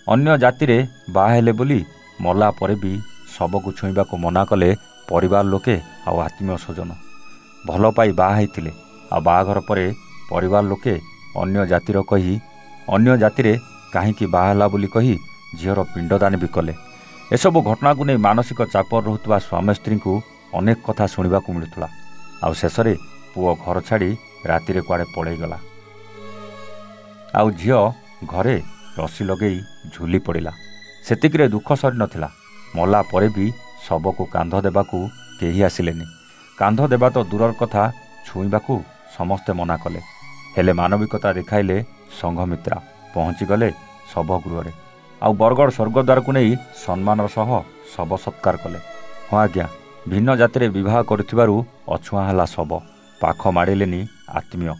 अन्य जाति रे बाहेले बोली मला परे भी सबको छुईबा को मना कले परिवार लोके आ आत्मीय स्वजन। भल पाई बाहा होइतिले आ बाहाघर परे परिवार लोके अन्य जातिर कही अन्य जाति रे काहींकि बाहाला बोली कही झीर पिंडदान भी कले। एसबू घटना को नहीं मानसिक चाप रोहुवा स्वामी स्त्री को अनेक कथा शुणा मिलूला। आउ शेषे पुओ घर छाड़ी राति कुआड़े पलैगला। आउ झील घरे रसी लगे झुली पड़ा। सेतिकिरे दुख सरी नथिला। मला परे भी शव को कांध देबाकू केही आसिलेनी। कांध देबा तो दूरर कथा छुईबाकू समस्ते मना कले। हेले मानविकता देखाइले संघमित्रा पहुँची गले शव गृह। आउ बरगड़ स्वर्गद्वार को नहीं सम्मान सह शव सत्कार कले। हाँ आज्ञा, भिन्न जाति विवाह करुथिबारु अछुआ हला शव। पाख माड़िलेनी आत्मीय।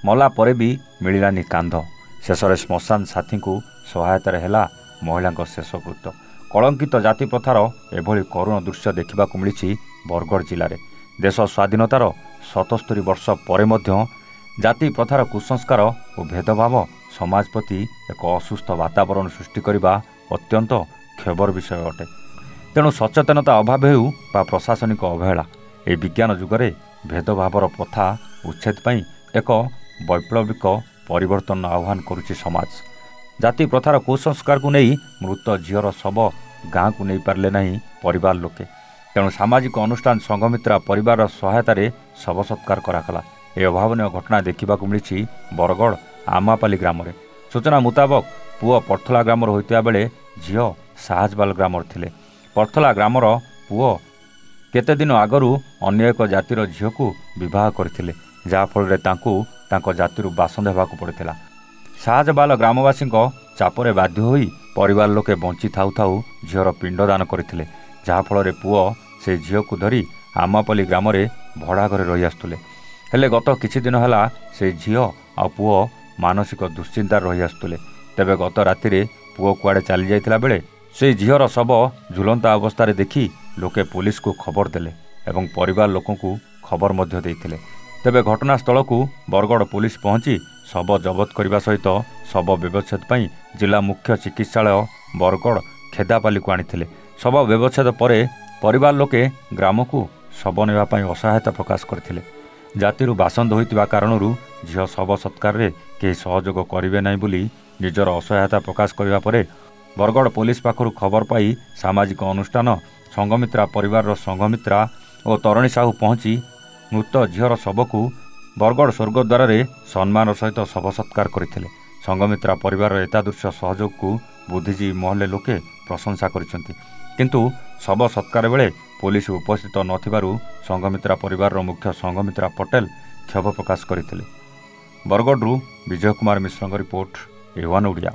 मला परे भी मिलिलानी कांध। शेषरे श्मशान साथी को सहायतार हेला महिला शेषकृत्य। कलंकित जाति प्रथार एभली करुण दृश्य देखा मिली बरगड़ जिले। देश स्वाधीनतार 77 वर्ष पर जाति प्रथार कुसंस्कार और भेदभाव समाज प्रति एक असुस्थ वातावरण सृष्टि करने अत्यंत क्षोभर विषय अटे। तेणु सचेतनता अभाव हेउ बा प्रशासनिक अवहेला ए विज्ञान जुगरे भेदभावर प्रथा उच्छेद पाई एक वैप्लविक परिवर्तन आह्वान करुछि समाज। जाति प्रथार कुसंस्कार को नहीं मृत झीर शव गाँ को नहीं पारे नहीं परिवार लोके। तेणु सामाजिक अनुष्ठान संघमित्रा परिवार सहायतार शव सत्कार कराला। ए अभावन घटना देखा मिली बरगड़ आमापाली ग्राम। सूचना मुताबक पुओ पर्थला ग्राम होता बेले झील साहजबाल ग्राम थिले। पर्थला ग्रामर पुओ केते दिन आगरू अन्य एक जातिर झील को विवाह करथिले, जाफल तांको जातिरु बासन देवाक पड़ता। साहजबाल ग्रामवासी चापरे बाध्य होई परिवार लोके बंची थाउ थाउ झीर पिंडदान करथिले, जाफल पुओ से झील को धरी आमापल्ली ग्राम भड़ा घरे रही आसुले। हेले गत किछि दिन हला से झील आ पुओ मानसिक दुश्चिंतार रही आसुले। तेबे गत राति पुओ कुआड़े चली जाइतिला बेले से झीर शव झुलंता अवस्था देखि लोके पुलिस को खबर देले एवं परिवार लोकों को खबर मध्य देइथिले। तेबे घटनास्थल को बरगड़ पुलिस पहुंची शव जबत करने सहित शव व्यवच्छेद पई जिला मुख्य चिकित्सालय बरगड़ खेदापाली को आनिथिले। शव व्यवच्छेद परे परिवार लोके ग्राम को शव नेबा पई असहायता प्रकाश करथिले। जातिरु बासंद होइतिबा कारणरू झील शव सत्कार रे केही सहयोग करिवे नाही बोली निजर असहायता प्रकाश करिबा परे बरगड़ पुलिस पाखरु खबर पाई सामाजिक अनुष्ठान संघमित्रा परिवार संघमित्रा और तरुणी साहू पहुंची मृत झीर शव को बरगड़ स्वर्गद्वार रे सम्मान सहित शव सत्कार करथिले। संघमित्रा परिवार एतादृश सहयोग को बुद्धिजीवी महले लोके प्रशंसा करिसेंती। किंतु शव सत्कार बेले पुलिस उपस्थित नथिबारु संघमित्रा परिवार मुख्य संघमित्रा पटेल क्षोभ प्रकाश करथिले। बरगड़रू विजय कुमार मिश्रଙ୍କ रिपोर्ट A1 ओडिया।